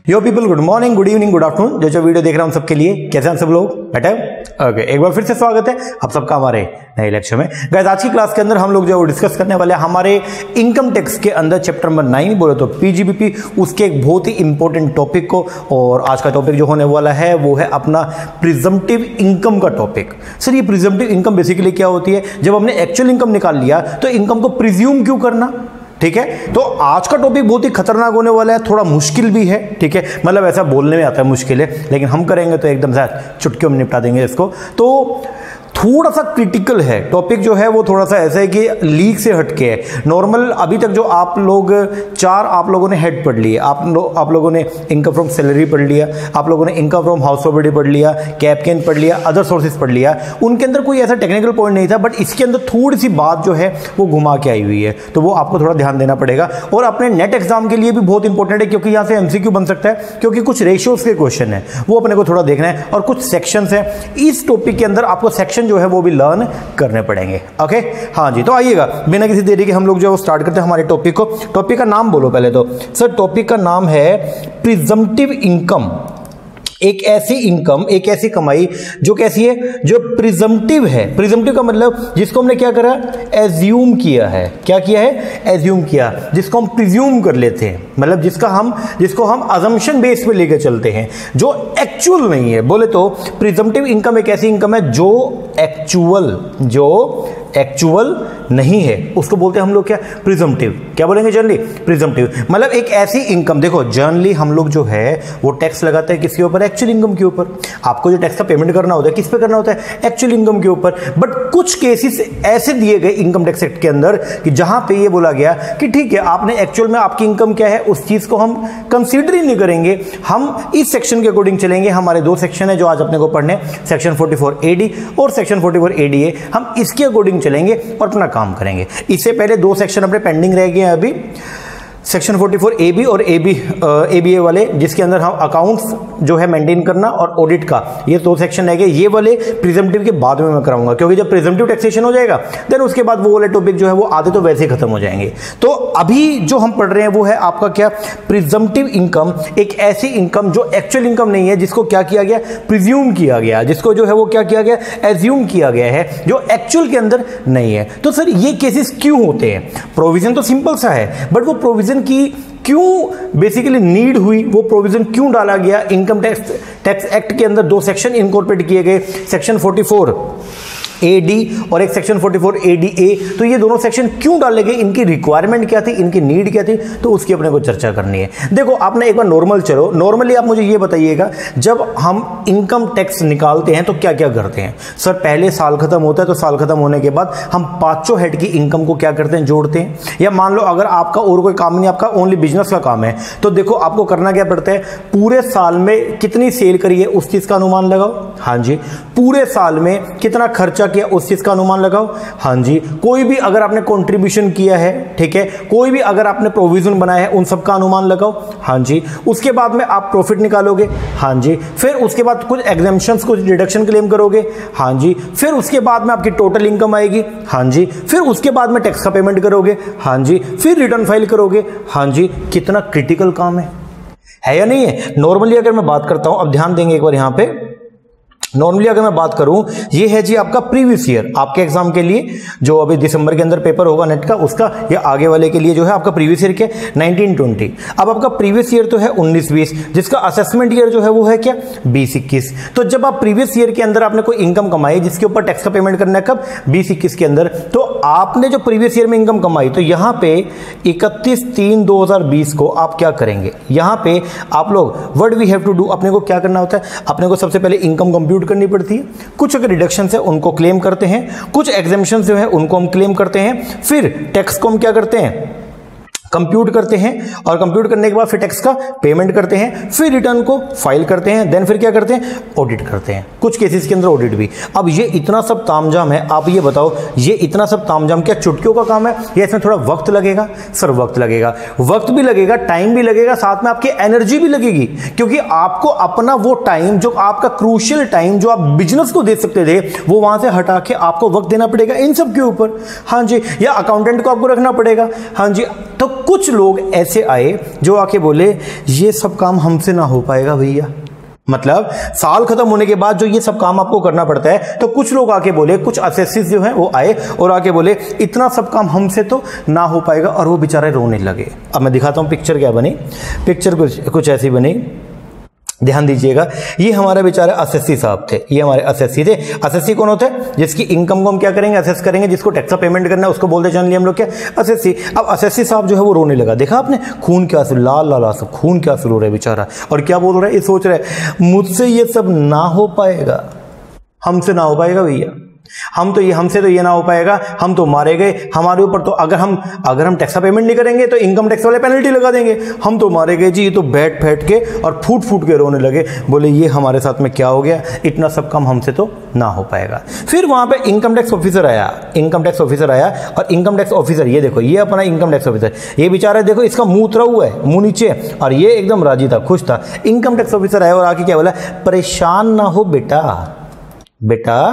यो people, good morning, good evening, good afternoon. जो video देख रहा हूं सबके लिए, कैसे हैं सब लोग? बेटा ओके, एक बार फिर से स्वागत है आप सबका हमारे नए लेक्चर में। गाइस, आज की क्लास के अंदर हम लोग जो डिस्कस करने वाले हैं हमारे इनकम टैक्स के अंदर चैप्टर नंबर 9 बोले तो पीजीबीपी, उसके एक बहुत ही इंपॉर्टेंट टॉपिक को। और आज का टॉपिक जो होने वाला है वो है अपना प्रिजम्पटिव इनकम का टॉपिक। सर, ये प्रिजम्पटिव इनकम बेसिकली क्या होती है? जब हमने एक्चुअल इनकम निकाल लिया तो इनकम को प्रिज्यूम क्यों करना? ठीक है, तो आज का टॉपिक बहुत ही खतरनाक होने वाला है, थोड़ा मुश्किल भी है। ठीक है, मतलब ऐसा बोलने में आता है मुश्किल है, लेकिन हम करेंगे तो एकदम से चुटकियों में निपटा देंगे इसको। तो थोड़ा सा क्रिटिकल है टॉपिक, जो है वो थोड़ा सा ऐसा है कि लीग से हटके है। नॉर्मल अभी तक जो आप लोग आप लोगों ने हेड पढ़ लिए, आप लोगों ने इनकम फ्रॉम सैलरी पढ़ लिया, आप लोगों ने इनकम फ्रॉम हाउस प्रॉपर्टी पढ़ लिया, कैप गेन पढ़ लिया, अदर सोर्सेज पढ़ लिया। उनके अंदर कोई ऐसा टेक्निकल पॉइंट नहीं था, बट इसके अंदर थोड़ी सी बात जो है वो घुमा के आई हुई है, तो वो आपको थोड़ा ध्यान देना पड़ेगा। और अपने नेट एग्जाम के लिए भी बहुत इंपॉर्टेंट है, क्योंकि यहाँ से एमसीक्यू बन सकता है, क्योंकि कुछ रेशियोज के क्वेश्चन है वो अपने को थोड़ा देखना है, और कुछ सेक्शंस है। इस टॉपिक के अंदर आपको सेक्शन जो है वो भी लर्न करने पड़ेंगे। ओके, हाँ जी, तो आइएगा बिना किसी देरी के हम लोग जो स्टार्ट करते हैं हमारे टॉपिक को। टॉपिक का नाम बोलो पहले तो। सर, टॉपिक का नाम है प्रिजम्पटिव इनकम। एक ऐसी इनकम, एक ऐसी कमाई जो कैसी है, जो प्रिजम्पटिव है। प्रिजम्पटिव का मतलब जिसको हमने क्या करा, एज्यूम किया है। क्या किया है? एज्यूम किया, जिसको हम प्रिज्यूम कर लेते हैं, मतलब जिसको हम अजम्पशन बेस पे लेके चलते हैं, जो एक्चुअल नहीं है। बोले तो प्रिजम्पटिव इनकम एक ऐसी इनकम है जो एक्चुअल नहीं है, उसको बोलते हैं हम लोग क्या, प्रिजम्पटिव। क्या बोलेंगे जनरली? प्रिजम्पटिव। मतलब एक ऐसी इनकम, देखो जनरली हम लोग जो है वो टैक्स लगाते हैं किसके ऊपर? एक्चुअल इनकम के ऊपर। आपको जो टैक्स का पेमेंट करना होता है किस पे करना होता है? एक्चुअल इनकम के ऊपर। बट कुछ केसेस ऐसे दिए गए इनकम टैक्स एक्ट के अंदर कि जहां पे ये बोला गया कि ठीक है, आपने एक्चुअल में आपकी इनकम क्या है उस चीज को हम कंसीडर ही नहीं करेंगे, हम इस सेक्शन के अकॉर्डिंग चलेंगे। हमारे दो सेक्शन है जो आज अपने को पढ़ने, सेक्शन 44 AD और सेक्शन 44 ADA। हम इसके अकॉर्डिंग चलेंगे और अपना काम करेंगे। इससे पहले दो सेक्शन अपने पेंडिंग रह गए हैं अभी, सेक्शन 44 AB और ABA वाले, जिसके अंदर हम अकाउंट्स जो है मेंटेन करना और ऑडिट का, ये दो सेक्शन रह गए। ये वाले प्रिजम्पटिव के बाद में मैं कराऊंगा, क्योंकि जब प्रिजम्पटिव टैक्सेशन हो जाएगा देन उसके बाद वो वाले टॉपिक जो है वो आधे तो वैसे ही खत्म हो जाएंगे। तो अभी जो हम पढ़ रहे हैं वो है आपका क्या, प्रिजम्पटिव इनकम। एक ऐसी इनकम जो एक्चुअल इनकम नहीं है, जिसको क्या किया गया, प्रिज्यूम किया गया, जिसको जो है वो क्या किया गया, एज्यूम किया गया है, जो एक्चुअल के अंदर नहीं है। तो सर ये केसेस क्यों होते हैं? प्रोविजन तो सिंपल सा है, बट वो प्रोविजन की क्यों बेसिकली नीड हुई, वो प्रोविजन क्यों डाला गया? इनकम टैक्स एक्ट के अंदर दो सेक्शन इनकॉर्पोरेट किए गए, सेक्शन 44 AD और एक सेक्शन 44 ADA। तो ये दोनों सेक्शन क्यों डाले गए, इनकी रिक्वायरमेंट क्या थी, इनकी नीड क्या थी, तो उसकी अपने को चर्चा करनी है। देखो, आपने एक बार नॉर्मल चलो, नॉर्मली आप मुझे ये बताइएगा, जब हम इनकम टैक्स निकालते हैं तो क्या क्या करते हैं? सर, पहले साल खत्म होता है तो साल खत्म होने के बाद हम पांचों हेड की इनकम को क्या करते हैं, जोड़ते हैं। या मान लो अगर आपका और कोई काम नहीं, आपका ओनली बिजनेस का काम है, तो देखो आपको करना क्या पड़ता है, पूरे साल में कितनी सेल करी है उस चीज का अनुमान लगाओ। हाँ जी। पूरे साल में कितना खर्चा किया उस चीज का अनुमान लगाओ। हाँ जी। कोई भी अगर आपने कंट्रीब्यूशन किया है, ठीक है, कोई भी अगर आपने प्रोविजन बनाया है, उन सब का अनुमान लगाओ। हाँ जी। उसके बाद में आप प्रॉफिट निकालोगे। हाँ जी। फिर उसके बाद कुछ एग्जेम्पशंस, कुछ डिडक्शन क्लेम करोगे। हाँ जी। फिर उसके बाद में आपकी टोटल इनकम आएगी। हाँ जी। फिर उसके बाद में टैक्स का पेमेंट करोगे। हाँ जी। फिर रिटर्न फाइल करोगे। हाँ जी। कितना क्रिटिकल काम है या नहीं है? नॉर्मली अगर मैं बात करता हूं, अब ध्यान देंगे एक बार यहां पे, नॉर्मली अगर मैं बात करूं, ये है जी आपका प्रीवियस ईयर, आपके एग्जाम के लिए जो अभी दिसंबर के अंदर पेपर होगा नेट का, उसका या आगे वाले के लिए जो है आपका प्रीवियस ईयर क्या, 19-20। अब आपका प्रीवियस ईयर तो है 19-20, जिसका असेसमेंट ईयर जो है वो है क्या, 20-21। तो जब आप प्रीवियस ईयर के अंदर आपने कोई इनकम कमाई जिसके ऊपर टैक्स का पेमेंट करना है कब, 20-21 के अंदर, तो आपने जो प्रीवियस ईयर में इनकम कमाई, तो यहां पे 31/3/2020 को आप क्या करेंगे, यहां पे आप लोग what we have to do, अपने को क्या करना होता है, अपने को सबसे पहले इनकम कंप्यूट करनी पड़ती है। कुछ अगर रिडक्शन है उनको क्लेम करते हैं, कुछ एग्जेम्पशन जो है उनको हम क्लेम करते हैं, फिर टैक्स को हम क्या करते हैं, कंप्यूट करते हैं, और कंप्यूट करने के बाद फिर टैक्स का पेमेंट करते हैं, फिर रिटर्न को फाइल करते हैं, देन फिर क्या करते हैं, ऑडिट करते हैं। कुछ केसेस के अंदर ऑडिट भी। अब ये इतना सब तामझाम है, आप ये बताओ, ये इतना सब तामझाम क्या चुटकियों का काम है या इसमें थोड़ा वक्त लगेगा? सर वक्त लगेगा, वक्त भी लगेगा, टाइम भी लगेगा, साथ में आपकी एनर्जी भी लगेगी, क्योंकि आपको अपना वो टाइम, जो आपका क्रूशियल टाइम जो आप बिजनेस को दे सकते थे, वो वहां से हटा के आपको वक्त देना पड़ेगा इन सब के ऊपर। हाँ जी। या अकाउंटेंट को आपको रखना पड़ेगा। हाँ जी। तो कुछ लोग ऐसे आए जो आके बोले ये सब काम हमसे ना हो पाएगा भैया। मतलब साल खत्म होने के बाद जो ये सब काम आपको करना पड़ता है, तो कुछ लोग आके बोले, कुछ असेसिस जो हैं वो आए और आके बोले इतना सब काम हमसे तो ना हो पाएगा, और वो बेचारे रोने लगे। अब मैं दिखाता हूँ पिक्चर क्या बनी। पिक्चर कुछ ऐसी बनी, ध्यान दीजिएगा। ये हमारे बेचारे असेसी साहब थे, ये हमारे असेसी थे। असेसी कौन होते हैं? जिसकी इनकम को हम क्या करेंगे, असेस करेंगे, जिसको टैक्स का पेमेंट करना है उसको बोलते जान लिया हम लोग क्या, असेसी। अब असेसी साहब जो है वो रोने लगा, देखा आपने, खून क्या आंसू, लाल लाल आंसू, खून क्या आंसू रो रहा है बेचारा। और क्या बोल रहा है, ये सोच रहा है मुझसे ये सब ना हो पाएगा, हमसे ना हो पाएगा भैया, हमसे तो ये ना हो पाएगा, हम तो मारे गए, हमारे ऊपर तो अगर हम टैक्स का पेमेंट नहीं करेंगे तो इनकम टैक्स वाले पेनल्टी लगा देंगे, हम तो मारे गए जी। ये तो बैठ के और फूट के रोने लगे, बोले ये हमारे साथ में क्या हो गया, इतना सब काम हमसे तो ना हो पाएगा। फिर वहां पे इनकम टैक्स ऑफिसर आया और इनकम टैक्स ऑफिसर, ये देखो, ये अपना इनकम टैक्स ऑफिसर, ये बेचारा देखो इसका मुंह उतरा हुआ है, मुंह नीचे, और ये एकदम राजी था, खुश था। इनकम टैक्स ऑफिसर आया और आके क्या बोला, परेशान ना हो बेटा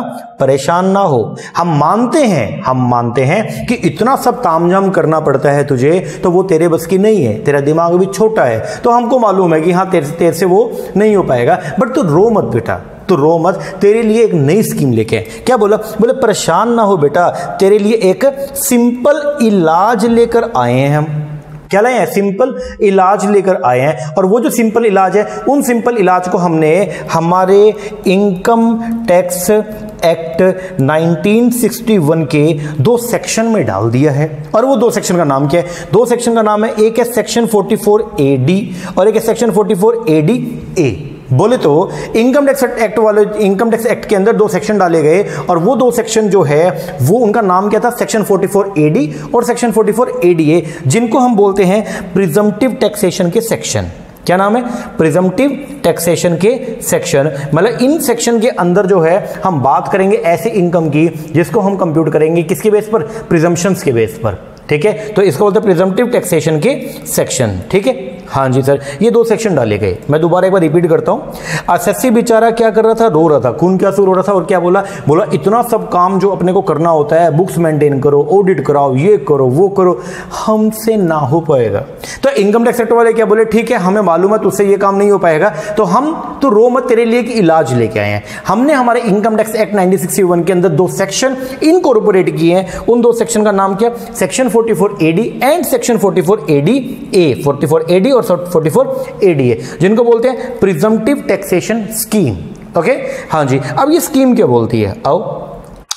परेशान ना हो, हम मानते हैं कि इतना सब तामझाम करना पड़ता है तुझे, तो वो तेरे बस की नहीं है, तेरा दिमाग भी छोटा है, तो हमको मालूम है कि हाँ तेरे से वो नहीं हो पाएगा, बट तू रो मत बेटा, तो रो मत, तेरे लिए एक नई स्कीम लेके आए। क्या बोला, बोले परेशान ना हो बेटा, तेरे लिए एक सिंपल इलाज लेकर आए हैं हम। क्या लाए हैं, सिंपल इलाज लेकर आए हैं। और वो जो सिंपल इलाज है, उन सिंपल इलाज को हमने हमारे इनकम टैक्स एक्ट 1961 के 2 सेक्शन में डाल दिया है। और वो 2 सेक्शन का नाम क्या है, 2 सेक्शन का नाम है, एक है सेक्शन 44AD और एक है सेक्शन 44ADA। बोले तो इनकम टैक्स एक्ट के अंदर 2 सेक्शन डाले गए, और वो 2 सेक्शन जो है वो उनका नाम क्या था, सेक्शन 44AD और सेक्शन 44ADA, जिनको हम बोलते हैं प्रिजम्पटिव टैक्सेशन के सेक्शन। क्या नाम है, प्रिजम्पटिव टैक्सेशन के सेक्शन। मतलब इन सेक्शन के अंदर जो है हम बात करेंगे ऐसे इनकम की जिसको हम कंप्यूट करेंगे किसके बेस पर, प्रिजम्पशंस के बेस पर। ठीक है, तो इसको बोलते हैं प्रिजम्पटिव टैक्सेशन के सेक्शन। ठीक है, हाँ जी सर, ये 2 सेक्शन डाले गए। मैं दोबारा एक बार रिपीट करता हूं। असेसी बेचारा क्या कर रहा था, रो रहा था, खून क्या आंसू रो रहा था, और क्या बोला इतना सब काम जो अपने को करना होता है, बुक्स मेंटेन करो, ऑडिट कराओ, ये करो वो करो, हमसे ना हो पाएगा। तो इनकम टैक्स एक्ट वाले क्या बोले, ठीक है हमें मालूम है तुझसे ये काम नहीं हो पाएगा, तो रो मत, तेरे लिए एक इलाज लेके आए हैं। हमने हमारे इनकम टैक्स एक्ट 1961 के अंदर 2 सेक्शन इनकॉर्पोरेट किए हैं। उन 2 सेक्शन का नाम क्या, section 44AD and section 44ADA, 44AD और 44ADA, जिनको बोलते हैं प्रिजम्पटिव टैक्सेशन स्कीम। ओके, हाँ जी। अब ये स्कीम क्या बोलती है, आओ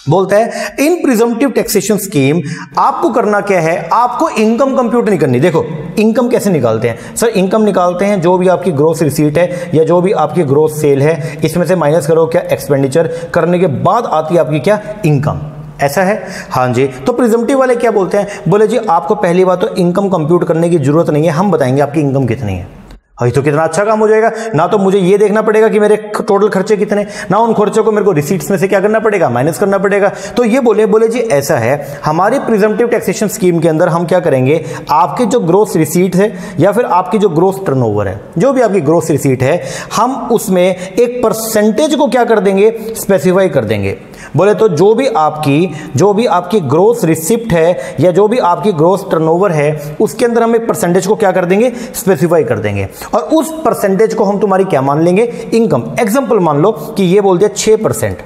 बोलता है इन प्रिजम्पटिव टैक्सेशन स्कीम आपको करना क्या है, आपको इनकम कंप्यूट नहीं करनी। देखो इनकम कैसे निकालते हैं सर, इनकम निकालते हैं जो भी आपकी ग्रॉस रिसीट है या जो भी आपकी ग्रॉस सेल है, इसमें से माइनस करो क्या एक्सपेंडिचर, करने के बाद आती है आपकी क्या, इनकम। ऐसा है, हाँ जी। तो प्रिजम्पटिव वाले क्या बोलते हैं, बोले जी आपको पहली बात तो इनकम कंप्यूट करने की जरूरत नहीं है, हम बताएंगे आपकी इनकम कितनी है। हाँ, तो कितना अच्छा काम हो जाएगा, ना तो मुझे ये देखना पड़ेगा कि मेरे टोटल खर्चे कितने, ना उन खर्चों को मेरे को रिसीट्स में से क्या करना पड़ेगा, माइनस करना पड़ेगा। तो ये बोले जी ऐसा है, हमारी प्रिजम्पटिव टैक्सेशन स्कीम के अंदर हम क्या करेंगे, आपके जो ग्रोस रिसीट है या फिर आपकी जो ग्रोस टर्नओवर है, जो भी आपकी ग्रोस रिसीट है, हम उसमें एक परसेंटेज को क्या कर देंगे, स्पेसिफाई कर देंगे। बोले तो जो भी आपकी ग्रोस रिसिप्ट है या जो भी आपकी ग्रोस टर्नओवर है, उसके अंदर हम एक परसेंटेज को क्या कर देंगे, स्पेसिफाई कर देंगे, और उस परसेंटेज को हम तुम्हारी क्या मान लेंगे, इनकम। एग्जांपल मान लो कि ये बोल दिया 6%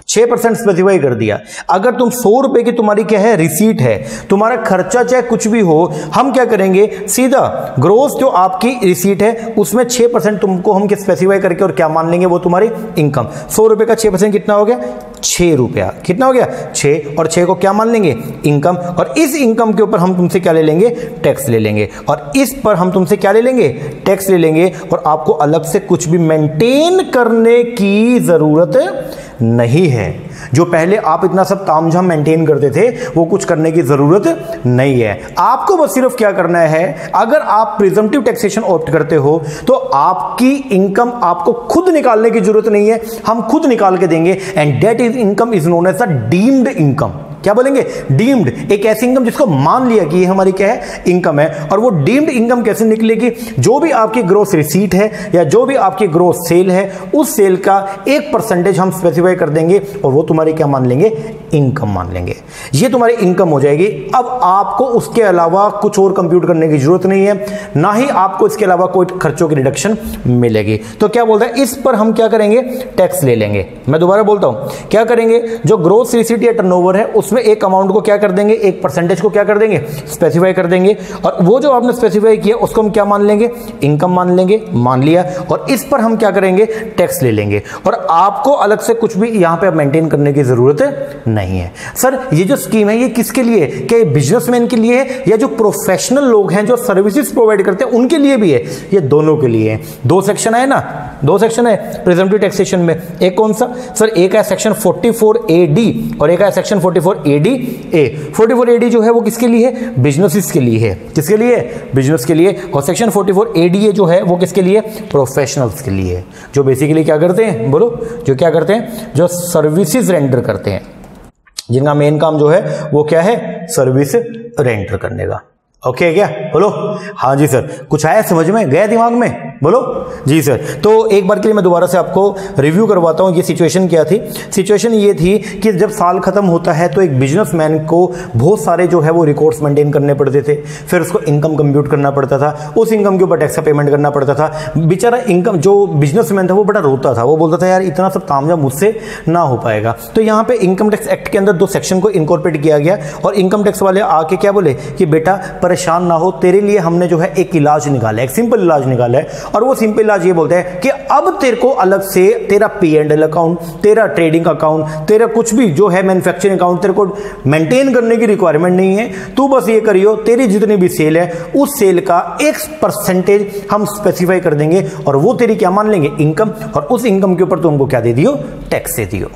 स्पेसिफाई कर दिया। अगर तुम 100 रुपए की तुम्हारी क्या है, रिसीट है, तुम्हारा खर्चा चाहे कुछ भी हो, हम क्या करेंगे, सीधा ग्रोस जो आपकी रिसीट है उसमें 6% तुमको हम स्पेसिफाई करके और क्या मान लेंगे, वो तुम्हारी इनकम। 100 रुपए का 6% कितना हो गया, 6 रुपया। कितना हो गया, 6, और 6 को क्या मान लेंगे, इनकम। और इस इनकम के ऊपर हम तुमसे क्या ले लेंगे, टैक्स ले लेंगे, और इस पर हम तुमसे क्या ले लेंगे, टैक्स ले लेंगे। और आपको अलग से कुछ भी मेंटेन करने की जरूरत नहीं है। जो पहले आप इतना सब तामझाम मेंटेन करते थे, वो कुछ करने की जरूरत नहीं है। आपको बस सिर्फ क्या करना है, अगर आप प्रिजम्पटिव टैक्सेशन ऑप्ट करते हो तो आपकी इनकम आपको खुद निकालने की जरूरत नहीं है, हम खुद निकाल के देंगे। And that is income is known as the deemed income. क्या बोलेंगे? डीम्ड, एक ऐसी इनकम जिसको मान लिया कि ये हमारी क्या है? इनकम है। और वो डीम्ड इनकम कैसे निकलेगी? जो भी आपकी ग्रोस रिसीट है या जो भी आपकी ग्रोस सेल है, उस सेल का 1% हम स्पेसिफाई कर देंगे और वो तुम्हारी क्या मान लेंगे? इनकम मान लेंगे। ये तुम्हारी इनकम हो जाएगी। अब आपको उसके अलावा कुछ और कंप्यूट करने की जरूरत नहीं है, ना ही आपको इसके अलावा कोई खर्चों की रिडक्शन मिलेगी। तो क्या बोलता है? इस पर हम क्या करेंगे? टैक्स ले लेंगे। मैं दोबारा बोलता हूं, क्या करेंगे? जो ग्रोस रिसीट या टर्नओवर है उसमें एक अमाउंट को क्या कर देंगे? 1% को क्या कर देंगे? स्पेसिफाई कर देंगे। और वो जो आपने स्पेसिफाई किया उसको हम क्या मान लेंगे? इनकम मान लेंगे। मान लिया। और इस पर हम क्या करेंगे? टैक्स ले लेंगे। और आपको अलग से कुछ भी यहां पे मेंटेन करने की जरूरत नहीं है। सर ये जो स्कीम है ये किसके लिए है? क्या ये बिजनेसमैन के लिए है या जो प्रोफेशनल लोग हैं जो सर्विसेज प्रोवाइड करते हैं उनके लिए भी है? ये दोनों के लिए है। दो सेक्शन है ना, दो सेक्शन है प्रिजम्पटिव टैक्सेशन में। एक कौन सा सर? एक है सेक्शन 44AD और एक है सेक्शन 44ADA। 44AD जो है वो किसके लिए है? बिजनेसेस के लिए है। किसके लिए? बिजनेस के लिए। और सेक्शन 44ADA जो है वो किसके लिए? प्रोफेशनल्स के लिए है, जो बेसिकली क्या करते हैं? बोलो, जो क्या करते हैं? जो सर्विसेज रेंडर करते हैं, जिनका मेन काम जो है वो क्या है? सर्विस रेंडर करने का। ओके क्या? बोलो। हाँ जी सर, कुछ आया समझ में? गया दिमाग में? बोलो जी सर। तो एक बार के लिए मैं दोबारा से आपको रिव्यू करवाता हूं। ये सिचुएशन क्या थी? सिचुएशन ये थी कि जब साल खत्म होता है तो एक बिजनेसमैन को बहुत सारे जो है वो रिकॉर्ड्स मेंटेन करने पड़ते थे, फिर उसको इनकम कंप्यूट करना पड़ता था, उस इनकम के ऊपर टैक्स का पेमेंट करना पड़ता था। बेचारा इनकम जो बिजनेसमैन था वो बड़ा रोता था, वो बोलता था यार इतना सब तामझाम मुझसे ना हो पाएगा। तो यहाँ पे इनकम टैक्स एक्ट के अंदर 2 सेक्शन को इनकॉर्पोरेट किया गया और इनकम टैक्स वाले आके क्या बोले कि बेटा परेशान ना हो, तेरे लिए हमने जो है एक इलाज निकाला है, एक सिंपल इलाज निकाला है। और वो सिंपल इलाज ये बोलते हैं कि अब तेरे को अलग से तेरा P&L अकाउंट, तेरा ट्रेडिंग अकाउंट, तेरा कुछ भी जो है मैन्युफैक्चरिंग अकाउंट तेरे को मेंटेन करने की रिक्वायरमेंट नहीं है। तू बस ये करियो, तेरी जितनी भी सेल है उस सेल का 1% हम स्पेसिफाई कर देंगे और वो तेरी क्या मान लेंगे? इनकम। और उस इनकम के ऊपर तुमको क्या दे दियो? टैक्स दे दियो।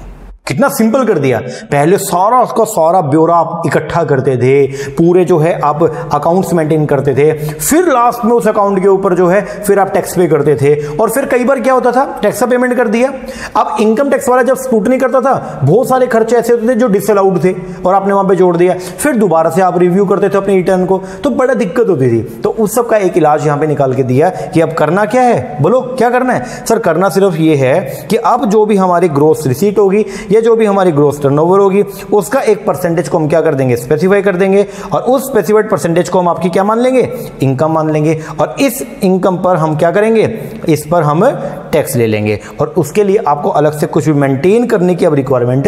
कितना सिंपल कर दिया। पहले सारा उसका सारा ब्यौरा आप इकट्ठा करते थे, पूरे जो है आप अकाउंट्स मेंटेन करते थे, फिर लास्ट में उस अकाउंट के ऊपर जो है फिर आप टैक्स पे करते थे। और फिर कई बार क्या होता था? टैक्स का पेमेंट कर दिया। अब इनकम टैक्स वाला जब स्क्रूटनी करता था, बहुत सारे खर्चे ऐसे होते थे जो डिसअलाउड थे और आपने वहां पे जोड़ दिया। फिर दोबारा से आप रिव्यू करते थे अपनी रिटर्न को, तो बड़ा दिक्कत होती थी। तो उस सब का एक इलाज यहां पे निकाल के दिया कि अब करना क्या है? बोलो क्या करना है? सर करना सिर्फ ये है कि अब जो भी हमारी ग्रोस रिसीट होगी या जो भी हमारी ग्रोस टर्नओवर होगी उसका 1% को हम क्या कर देंगे? स्पेसिफाई कर देंगे। और उस स्पेसिफाइड परसेंटेज को हम आपकी क्या मान लेंगे? इनकम मान लेंगे। और इस इनकम पर हम क्या करेंगे? इस पर हम टैक्स ले लेंगे और उसके लिए आपको अलग से कुछ भी मेंटेन करने की अब रिक्वायरमेंट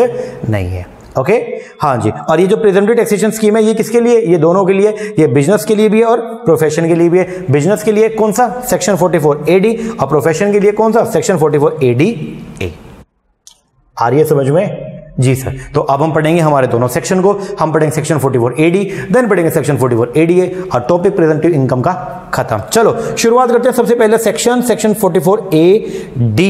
नहीं है। ओके हाँ जी। और ये जो प्रिजम्पटिव टैक्सेशन स्कीम है ये किसके लिए? ये दोनों के लिए, ये बिजनेस के लिए भी है और प्रोफेशन के लिए भी है। बिजनेस के लिए कौन सा? सेक्शन 44AD और प्रोफेशन के लिए कौन सा? Section 44ADA। आ रही है समझ में? जी सर। तो अब हम पढ़ेंगे हमारे दोनों सेक्शन को। हम पढ़ेंगे सेक्शन 44AD, देन पढ़ेंगे सेक्शन 44ADA और टॉपिक प्रेजेंटिव इनकम का खत्म। चलो शुरुआत करते हैं सबसे पहले सेक्शन 44AD।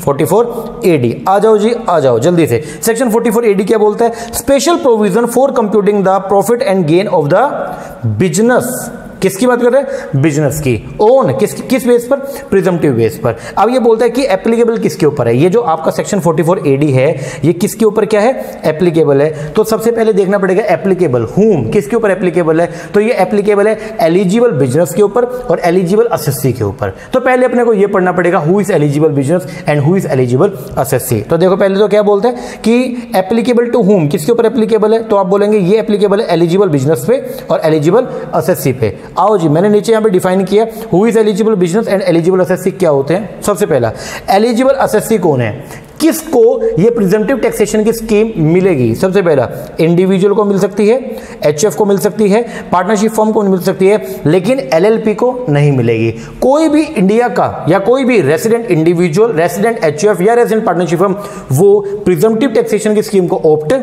44AD आ जाओ जी, आ जाओ जल्दी से। सेक्शन 44AD क्या बोलता है? Special provision for computing the profit and gain of the business. किसकी बात कर रहे हैं? बिजनेस की। ओन किस बेस पर? प्रिजम्पटिव बेस पर। अब ये बोलता है कि एप्लीकेबल किसके ऊपर है? ये जो आपका सेक्शन 44AD है ये किसके ऊपर क्या है? एप्लीकेबल है। तो सबसे पहले देखना पड़ेगा एप्लीकेबल हूम, किसके ऊपर एप्लीकेबल है? तो ये एप्लीकेबल है एलिजिबल बिजनेस के ऊपर और एलिजिबल असेसी के ऊपर। तो पहले अपने को ये पढ़ना पड़ेगा who is eligible business and who is eligible assessee. तो देखो पहले तो क्या बोलते हैं कि एप्लीकेबल टू हूम, किसके ऊपर एप्लीकेबल है? तो आप बोलेंगे ये एप्लीकेबल है एलिजिबल बिजनेस पे और एलिजिबल असेसी पे। आओ जी, मैंने नीचे यहां पे डिफाइन किया who is eligible business and eligible assessee क्या होते हैं। सबसे पहला एलिजिबल असेसी कौन है? किसको ये प्रिजम्पटिव टैक्सेशन की स्कीम मिलेगी? सबसे पहला इंडिविजुअल को मिल सकती है, एचएफ को मिल सकती है, पार्टनरशिप फर्म को मिल सकती है, लेकिन एलएलपी को नहीं मिलेगी। कोई भी इंडिया का या कोई भी रेसिडेंट इंडिविजुअल, रेसिडेंट एचएफ या रेसिडेंट पार्टनरशिप फर्म वो प्रिजम्पटिव टैक्सेशन की स्कीम को ऑप्ट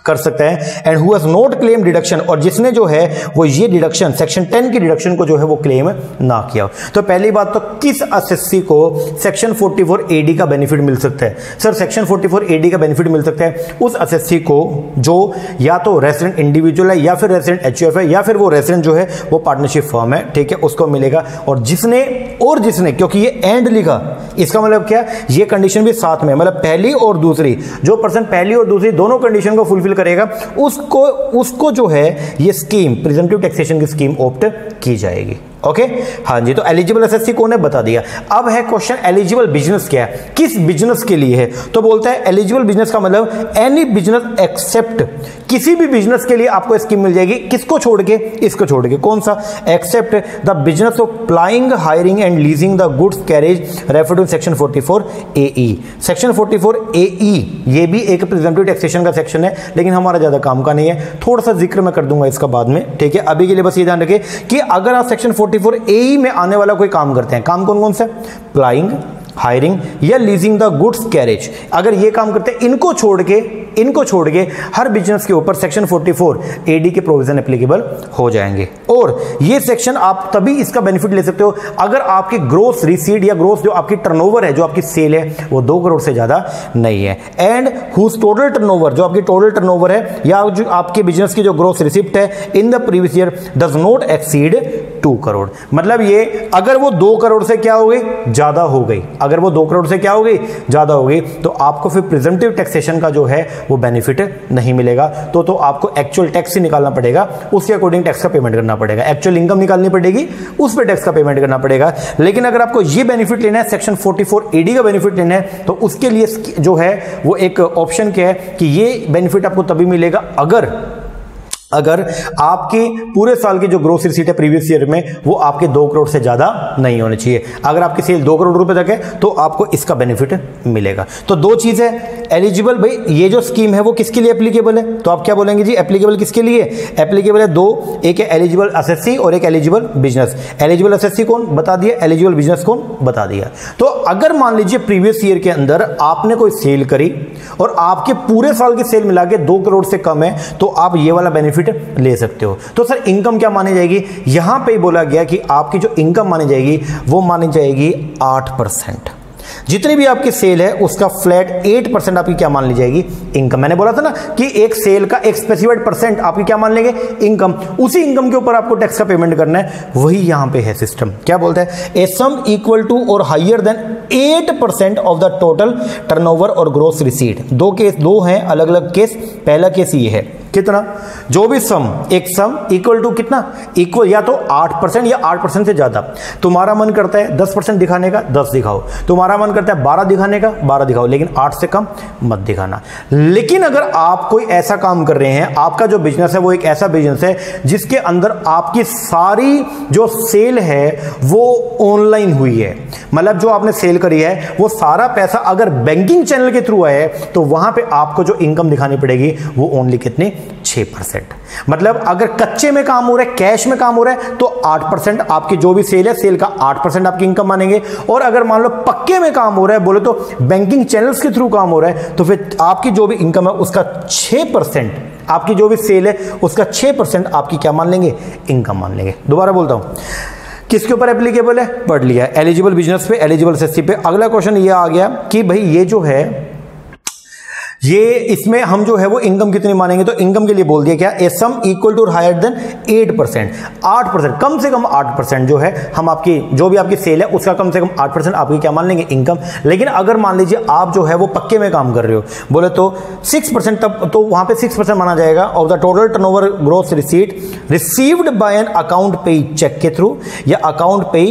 कर सकता है। And who has not claim deduction, और जिसने जो है वो ये डिडक्शन सेक्शन 10 की डिडक्शन को जो है वो क्लेम ना किया। तो पहली बात तो किस असेसी को सेक्शन 44AD का बेनिफिट मिल सकता है? सर सेक्शन 44AD का बेनिफिट मिल सकता है उस असेसी को जो या तो रेसिडेंट इंडिविजुअल है या फिर रेसिडेंट एचयूएफ है या फिर वो रेसिडेंट जो है वो पार्टनरशिप फर्म है, ठीक है, उसको मिलेगा। और जिसने क्योंकि ये एंड लिखा, इसका मतलब क्या? ये कंडीशन भी साथ में, मतलब पहली और दूसरी, जो पर्सन पहली और दूसरी दोनों कंडीशन को फुलफिल करेगा उसको जो है ये स्कीम प्रिजम्पटिव टैक्सेशन की स्कीम ऑप्ट की जाएगी। ओके हाँ जी, तो एलिजिबल एसएससी कौन है बता दिया। अब है क्वेश्चन एलिजिबल बिजनेस क्या है, किस बिजनेस के लिए है। तो बोलता है एलिजिबल बिजनेस का मतलब एनी बिजनेस एक्सेप्ट, किसी भी बिजनेस के लिए आपको स्कीम मिल जाएगी, किसको छोड़ के, इसको छोड़ के। कौन सा, except the business of plying hiring and leasing the goods carriage referred to section 44 AE। Section 44 AE ये भी एक प्रिजम्पटिव टैक्सेशन का सेक्शन है, लेकिन हमारा ज्यादा काम का नहीं है, थोड़ा सा जिक्र मैं कर दूंगा इसका बाद में, ठीक है। अभी के लिए बस ये ध्यान रखें कि अगर आप सेक्शन 44 AE में आने वाला कोई काम करते हैं, काम कौन कौन सा, प्लाइंग हायरिंग या लीजिंग द गुड्स कैरेज, अगर ये काम करते हैं, इनको छोड़ के हर बिजनेस के ऊपर सेक्शन 44 AD के प्रोविजन एप्लीकेबल हो जाएंगे। और ये सेक्शन आप तभी इसका बेनिफिट ले सकते हो अगर आपकी ग्रोस रिसीट या ग्रोस जो आपकी टर्नओवर है, जो आपकी सेल है, वो 2 करोड़ से ज्यादा नहीं है। एंड हुज टोटल टर्नओवर, जो आपकी टोटल टर्नओवर है या जो आपके बिजनेस की जो ग्रोस रिसिप्ट है इन the previous year does not exceed 2 crore. मतलब ये अगर वो 2 करोड़ से क्या हो गई, ज्यादा हो गई, अगर वो 2 करोड़ से क्या हो गई, ज्यादा हो गई, तो आपको फिर प्रिजम्पटिव टैक्सेशन का जो है वो बेनिफिट नहीं मिलेगा। तो आपको एक्चुअल टैक्स ही निकालना पड़ेगा, उसके अकॉर्डिंग टैक्स का पेमेंट करना पड़ेगा, एक्चुअल इनकम निकालनी पड़ेगी, उस पर टैक्स का पेमेंट करना पड़ेगा। लेकिन अगर आपको ये बेनिफिट लेना है, सेक्शन 44 AD का बेनिफिट लेना है, तो उसके लिए जो है वो एक ऑप्शन क्या है कि ये बेनिफिट आपको तभी मिलेगा अगर आपकी पूरे साल की जो ग्रोस रिसीट है प्रीवियस ईयर में वो आपके 2 करोड़ से ज्यादा नहीं होनी चाहिए। अगर आपकी सेल 2 करोड़ रुपए तक है तो आपको इसका बेनिफिट मिलेगा। तो 2 चीज है एलिजिबल, भाई ये जो स्कीम है वो किसके लिए एप्लीकेबल है, तो आप क्या बोलेंगे जी, एप्लीकेबल किसके लिए, एप्लीकेबल है 2, एक है एलिजिबल एसएससी और एक एलिजिबल बिजनेस। एलिजिबल एसएससी कौन बता दिया, एलिजिबल बिजनेस कौन बता दिया। तो अगर मान लीजिए प्रीवियस ईयर के अंदर आपने कोई सेल करी और आपके पूरे साल की सेल मिला के 2 करोड़ से कम है, तो आप ये वाला बेनिफिट ले सकते हो। तो सर इनकम क्या मानी जाएगी, यहां पे बोला गया कि आपकी जो इनकम मानी जाएगी वो मानी जाएगी 8%। जितनी भी आपकी सेल है उसका फ्लैट 8% आपकी क्या मान ली जाएगी, इनकम। मैंने बोला था ना कि एक सेल का एक स्पेसिफाइड परसेंट आपकी क्या मान लेंगे, इनकम। उसी इनकम के ऊपर आपको टैक्स का पेमेंट करना है, वही यहां पे है सिस्टम। क्या बोलता है, ए सम इक्वल टू और higher than 8% of the total turnover or gross receipt. 2 हैं अलग अलग केस। पहला केस ये है, कितना, जो भी सम, एक सम इक्वल टू कितना, इक्वल या तो 8% या 8% से ज्यादा। तुम्हारा मन करता है 10% दिखाने का, 10 दिखाओ। तुम्हारा मन करता है 12 दिखाने का, 12 दिखाओ, लेकिन 8 से कम मत दिखाना। लेकिन अगर आप कोई ऐसा काम कर रहे हैं, आपका जो बिजनेस है वो एक ऐसा बिजनेस है जिसके अंदर आपकी सारी जो सेल है वो ऑनलाइन हुई है, मतलब जो आपने सेल करी है वो सारा पैसा अगर बैंकिंग चैनल के थ्रू है, तो वहां पे आपको जो इनकम दिखानी पड़ेगी वो ओनली कितनी, 6%। मतलब अगर कच्चे में काम हो रहा है, कैश में काम हो रहा है, तो 8% आपकी जो भी सेल है, सेल का 8% आपकी इनकम मानेंगे। और अगर मान लो पक्के में काम हो रहा है, बोले तो बैंकिंग चैनल्स के थ्रू काम हो रहा है, तो फिर आपकी जो भी इनकम है उसका 6%, आपकी जो भी सेल है उसका 6% आपकी क्या मान लेंगे, इनकम मान लेंगे। दोबारा बोलता हूं, किसके ऊपर एप्लीकेबल है, पढ़ लिया, एलिजिबल बिजनेस पे, एलिजिबल एसएससी पे। अगला क्वेश्चन ये आ गया कि भाई ये जो है ये इसमें हम जो है वो इनकम कितनी मानेंगे, तो इनकम के लिए बोल दिया क्या, a sum equal to higher than 8%, 8%, कम से कम 8% जो है हम आपकी जो भी आपकी सेल है उसका कम से कम 8% आपकी क्या मान लेंगे, इनकम। लेकिन अगर मान लीजिए आप जो है वो पक्के में काम कर रहे हो, बोले तो 6%, तब तो वहां पे 6% माना जाएगा of the total turnover gross receipt received by an account payee cheque के थ्रू या अकाउंट पे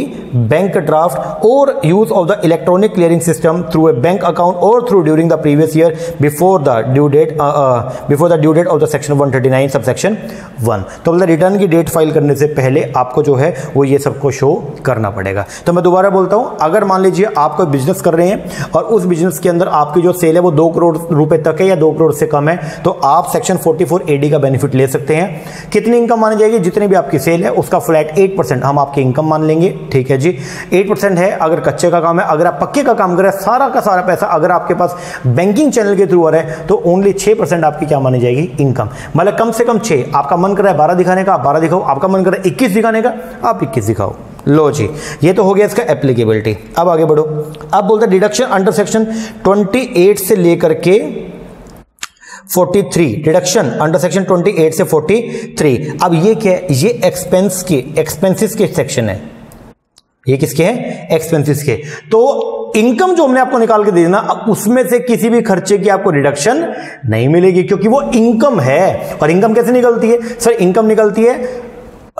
बैंक ड्राफ्ट और use of the electronic clearing system through a bank account और through during the previous year before the due date of the section 139 subsection 1। तो मतलब return की date file करने से पहले आपको जो है वो ये सबको शो करना पड़ेगा। तो मैं दोबारा बोलता हूं, अगर मान लीजिए आप कोई बिजनेस कर रहे हैं और उस बिजनेस के अंदर आपकी जो सेल है वो 2 करोड़ रुपए तक है या 2 करोड़ से कम है, तो आप सेक्शन 44 AD का बेनिफिट ले सकते हैं। कितनी इनकम मानी जाएगी, जितनी भी आपकी सेल है उसका फ्लैट 8% हम आपकी इनकम मान लेंगे, ठीक है जी। 8% है अगर कच्चे का काम है, अगर आप पक्के का काम कर रहे हैं, सारा का सारा पैसा अगर आपके पास बैंकिंग चैनल के थ्रू आ रहा है, तो ओनली 6% आपकी क्या मानी जाएगी, इनकम। मतलब कम से कम 6। आपका मन कर रहा है 12 दिखाने का, आप 12 दिखाओ। आपका मन कर रहा है 21 दिखाने का, आप 21 दिखाओ। लो जी, ये तो हो गया इसका एप्लीकेबिलिटी। अब आगे बढ़ो। अब बोलते हैं डिडक्शन अंडर सेक्शन 28 से लेकर के 43, डिडक्शन अंडर सेक्शन 28 से 43। अब ये क्या है, ये एक्सपेंसेस के सेक्शन है। ये किसके हैं, एक्सपेंसेस के। तो इनकम जो हमने आपको निकाल के दे देना, अब उसमें से किसी भी खर्चे की आपको रिडक्शन नहीं मिलेगी, क्योंकि वो इनकम है। और इनकम कैसे निकलती है सर? इनकम निकलती है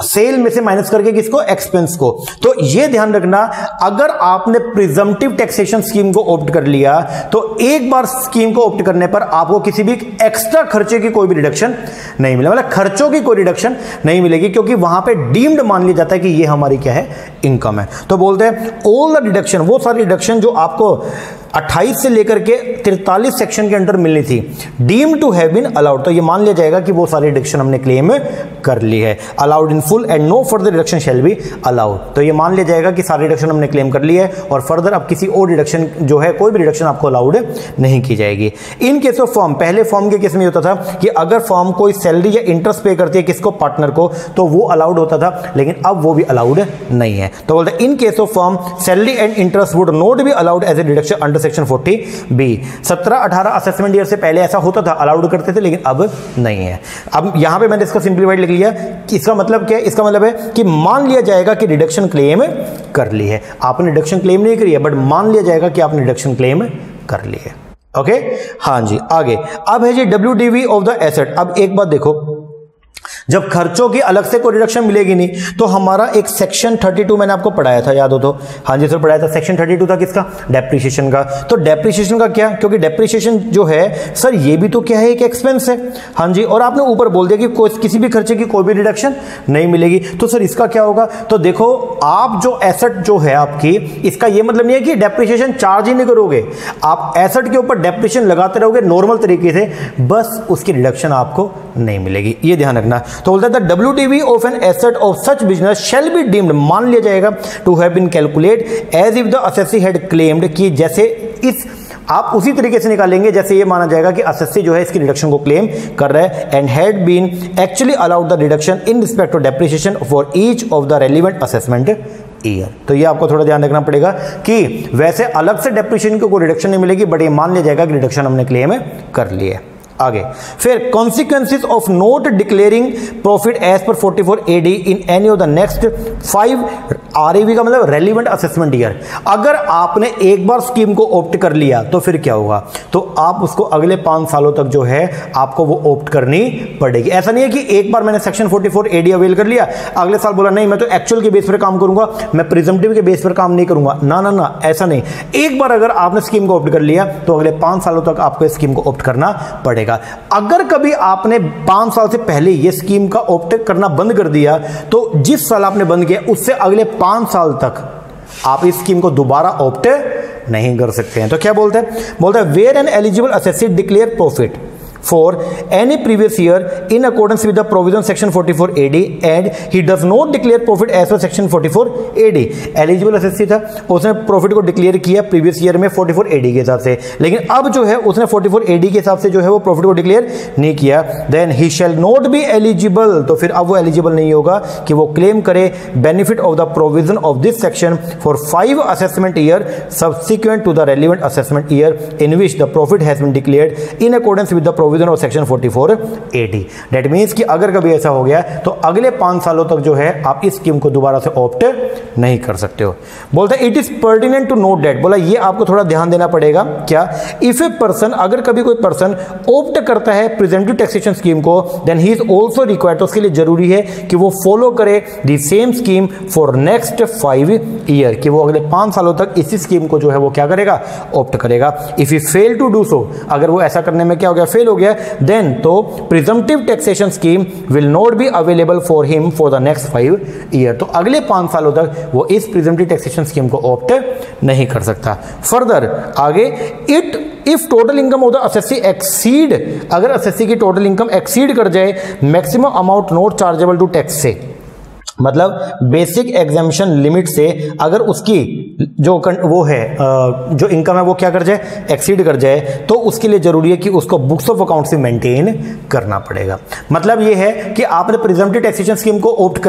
सेल में से माइनस करके किसको? एक्सपेंस को। तो ये ध्यान रखना, अगर आपने प्रिजम्पटिव टैक्सेशन स्कीम को ऑप्ट कर लिया तो एक बार स्कीम को ऑप्ट करने पर आपको किसी भी एक्स्ट्रा खर्चे की कोई भी रिडक्शन नहीं मिलेगी, मतलब खर्चों की कोई रिडक्शन नहीं मिलेगी, क्योंकि वहां पे डीम्ड मान लिया जाता है कि ये हमारी क्या है? इनकम है। तो बोलते हैं ऑल द डिडक्शन, वो सारी डिडक्शन जो आपको 28 से लेकर के 43 सेक्शन के अंडर मिलनी थी, deem to have been allowed, तो ये मान लिया जाएगा कि वो सारी डिडक्शन हमने क्लेम कर ली है। Allowed in full and no further deduction shall be allowed, तो ये मान लिया जाएगा कि सारी डिडक्शन हमने क्लेम कर ली है और फर्दर अब किसी और डिडक्शन जो है, कोई भी डिडक्शन आपको अलाउड नहीं की जाएगी। इन केस ऑफ फर्म, पहले फर्म के केस में होता था कि अगर फर्म कोई सैलरी या इंटरेस्ट पे करती है किसको? पार्टनर को, तो वो अलाउड होता था, लेकिन अब वो भी अलाउड नहीं है। तो बोलते हैं in case of firm salary and interest would not be allowed as a deduction under section 40B। 17-18 assessment year से पहले ऐसा होता था, अलाउड करते थे, लेकिन अब नहीं है। अब यहां पे मैंने इसका सिंप्लीफाइड लिख लिया कि इसका मतलब क्या है? इसका मतलब है कि मान लिया जाएगा कि रिडक्शन क्लेम कर ली है। आपने रिडक्शन क्लेम नहीं करी है, बट मान लिया जाएगा कि आपने रिडक्शन क्लेम कर ली है। ओके, हाँ जी, आगे अब है जी WDV ऑफ द एसेट। अब एक बात देखो, जब खर्चों की अलग से कोई रिडक्शन मिलेगी नहीं, तो हमारा एक सेक्शन 32 मैंने आपको पढ़ाया था, याद हो तो? हाँ जी सर, पढ़ाया था। सेक्शन 32 था किसका? डेप्रिसिएशन का। तो डेप्रिसिएशन का क्या? क्योंकि डेप्रिसिएशन जो है सर, ये भी तो क्या है? एक एक्सपेंस है। हाँ जी, और आपने ऊपर बोल दिया कि किसी भी खर्चे की कोई भी रिडक्शन नहीं मिलेगी, तो सर इसका क्या होगा? तो देखो, आप जो एसेट जो है आपकी, इसका ये मतलब नहीं है कि डेप्रिसिएशन चार्ज ही नहीं करोगे, आप एसेट के ऊपर डेप्रिसिएशन लगाते रहोगे नॉर्मल तरीके से, बस उसकी रिडक्शन आपको नहीं मिलेगी, ये ध्यान रखना। तो बोलता है WDV of an asset of such business shall be deemed, मान लिया जाएगा to have been calculate as if the assessee had claimed, कि जैसे इस आप उसी तरीके से निकालेंगे जैसे ये माना जाएगा कि असेसी जो है इसकी रिडक्शन को क्लेम कर रहा है, and had been actually allowed the reduction in respect of depreciation for each of the relevant assessment year. तो ये आपको थोड़ा ध्यान रखना पड़ेगा कि वैसे अलग से डेप्रिसिएशन को कोई रिडक्शन नहीं मिलेगी, बट ये मान लिया जाएगा कि रिडक्शन हमने क्लेम कर ली है। आगे फिर consequences of not declaring profit as per 44 AD in any of the next 5 RAV का मतलब रेलिवेंट असेसमेंट ईयर। अगर आपने एक बार स्कीम को ऑप्ट कर लिया तो फिर क्या होगा? तो आप उसको अगले 5 सालों तक जो है आपको वो ऑप्ट करनी पड़ेगी। ऐसा नहीं है कि एक बार मैंने सेक्शन 44 AD अवेल कर लिया, अगले साल बोला नहीं मैं तो एक्चुअल के बेस पर काम करूंगा, मैं प्रिजम्पटिव के बेस पर काम नहीं करूंगा। ना ना ना, ऐसा नहीं। एक बार अगर आपने स्कीम को ऑप्ट कर लिया तो अगले 5 सालों तक आपको इस स्कीम को ऑप्ट करना पड़ेगा। अगर कभी आपने 5 साल से पहले ये स्कीम का ऑप्ट करना बंद कर दिया, तो जिस साल आपने बंद किया उससे अगले 5 साल तक आप इस स्कीम को दोबारा ऑप्ट नहीं कर सकते हैं। तो क्या बोलते हैं? बोलते हैं where an eligible assessee declare profit for any previous year in accordance with the provision section 44 AD and he does not declare profit as per section 44 AD। Eligible assessee था, उसने प्रॉफिट को डिक्लेयर किया previous year में 44 AD के हिसाब से, लेकिन अब जो है उसने 44 AD के हिसाब से जो है वो प्रॉफिट को डिक्लेयर नहीं किया, then he shall not be eligible, तो फिर अब वो एलिजिबल नहीं होगा कि वो क्लेम करे benefit of the provision of this section for 5 assessment year subsequent to the relevant assessment year in which the profit has been declared in accordance with the provision of section 44 AD। That means कि अगर कभी ऐसा हो गया तो अगले 5 सालों तक जो है आप इस स्कीम को दोबारा से ऑप्ट नहीं कर सकते हो। बोलता है it is pertinent to note that, बोला ये आपको थोड़ा ध्यान देना पड़ेगा। क्या? इफ ए पर्सन, अगर कभी कोई पर्सन ऑप्ट करता है प्रिजेंटिव टैक्सेशन स्कीम को, then he is also required, तो उसके लिए जरूरी है कि वो फॉलो करे the same scheme for next 5 year, कि वो अगले 5 सालों तक इसी स्कीम को जो है वो क्या करेगा? ऑप्ट करेगा। If you fail to do so, अगर वो ऐसा करने में क्या हो गया? फेल हो गया, देन तो presumptive taxation scheme will not be available for him for the next 5 year. तो अगले 5 सालों तक वो इस प्रिजम्पटिव टैक्सेशन स्कीम को ऑप्ट नहीं कर सकता। फर्दर आगे, if total income of the assessee exceed, अगर असेसी की टोटल इनकम एक्सीड कर जाए maximum amount not chargeable to tax से, मतलब बेसिक एग्जामिशन लिमिट से अगर उसकी जो वो है जो इनकम है वो क्या कर जाए? एक्सीड कर जाए, तो उसके लिए जरूरी है कि उसको बुक्स ऑफ अकाउंट से मेंटेन करना पड़ेगा। मतलब ये है कि आपने प्रिजम्पटिव टैक्सेशन स्कीम को ऑप्ट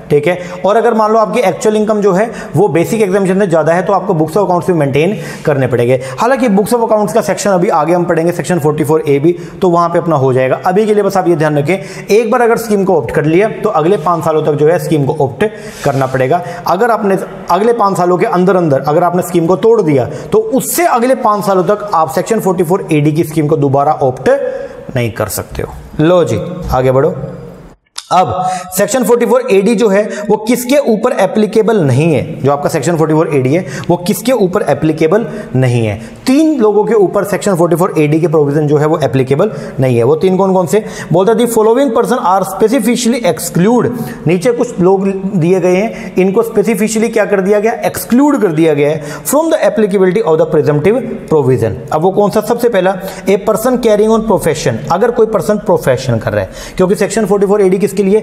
ठीक है। और अगर मान लो आपकी एक्चुअल इनकम जो है वो बेसिक एग्जामिनेशन से ज़्यादा है तो आपको बुक्स ऑफ अकाउंट्स भी मेंटेन करने पड़ेंगे। हालांकि बुक्स ऑफ अकाउंट्स का सेक्शन अभी आगे हम पढ़ेंगे, सेक्शन 44A भी, तो वहाँ पे अपना हो जाएगा। अभी के लिए बस आप ये ध्यान रखें, एक बार अगर स्कीम को ऑप्ट कर लिया तो अगले 5 सालों तक जो है स्कीम को ऑप्ट करना पड़ेगा। अगर आपने अगले 5 सालों के अंदर अगर आपने स्कीम को तोड़ दिया तो उससे अगले 5 सालों तक आप सेक्शन 44AD की स्कीम को दोबारा ऑप्ट नहीं कर सकते हो। लो जी आगे बढ़ो। अब सेक्शन 44AD जो है वो किसके ऊपर एप्लीकेबल नहीं है? जो आपका सेक्शन 44AD है वो किसके ऊपर एप्लीकेबल नहीं है? 3 लोगों के ऊपर सेक्शन 44AD के प्रोविजन जो है वो एप्लीकेबल नहीं है। वो 3 कौन कौन से? बोलता है the following person are specifically exclude. नीचे कुछ लोग दिए गए हैं, इनको स्पेसिफिकली क्या कर दिया गया? एक्सक्लूड कर दिया गया है from the applicability of the presumptive provision. अब वो कौन सा? सबसे पहला, a person carrying on profession. अगर कोई पर्सन प्रोफेशन कर रहा है, क्योंकि सेक्शन 44AD किसके लिए?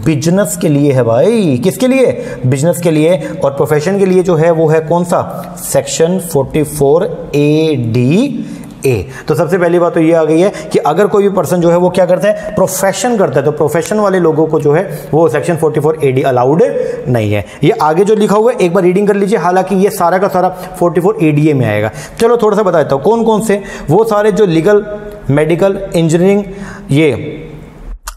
बिजनेस के लिए है भाई। किसके लिए? बिजनेस के लिए। और प्रोफेशन के लिए जो है वो है कौन सा? सेक्शन 44AD ए। तो सबसे पहली बात तो ये आ गई है कि अगर कोई भी पर्सन जो है वो क्या करता है? प्रोफेशन करता है, तो प्रोफेशन वाले लोगों को जो है वो सेक्शन 44AD अलाउड नहीं है। ये आगे जो लिखा हुआ है एक बार रीडिंग कर लीजिए, हालांकि ये सारा का सारा 44ADA में आएगा। चलो थोड़ा सा बता देता हूं कौन कौन से। वो सारे जो लीगल, मेडिकल, इंजीनियरिंग, ये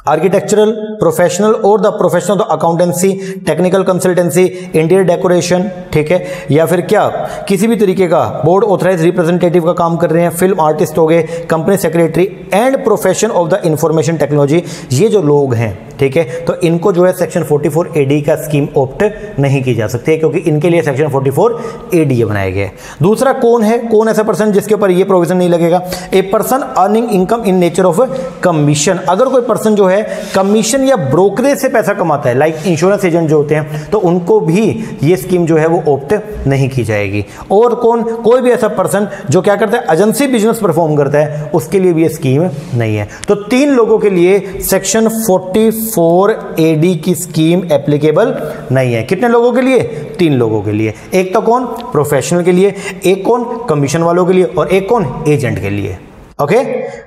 आर्किटेक्चरल प्रोफेशनल और the professional the accountancy, technical consultancy, interior decoration, ठीक है, या फिर क्या किसी भी तरीके का बोर्ड ऑथराइज रिप्रेजेंटेटिव का काम कर रहे हैं, फिल्म आर्टिस्ट हो गए, company secretary and profession of the information technology, ये जो लोग हैं, ठीक है, तो इनको जो है सेक्शन 44AD का स्कीम ऑप्ट नहीं की जा सकती है, क्योंकि इनके लिए सेक्शन 44AD बनाया गया है। दूसरा कौन है? कौन ऐसा पर्सन जिसके ऊपर ये प्रोविजन नहीं लगेगा? A person earning income in nature of commission. अगर कोई पर्सन जो है कमीशन या ब्रोकरेज से पैसा कमाता है, लाइक इंश्योरेंस एजेंट जो होते हैं, तो उनको भी ये स्कीम जो है वो ऑप्ट नहीं की जाएगी। और कौन? कोई भी ऐसा पर्सन जो क्या करता है? एजेंसी बिजनेस परफॉर्म करता है, उसके लिए भी ये स्कीम नहीं है। तो 3 लोगों के लिए सेक्शन 44AD की स्कीम एप्लीकेबल नहीं है। कितने लोगों के लिए? 3 लोगों के लिए। एक तो कौन? प्रोफेशनल के लिए, एक कौन? कमीशन वालों के लिए, और एक कौन? एजेंट के लिए। ओके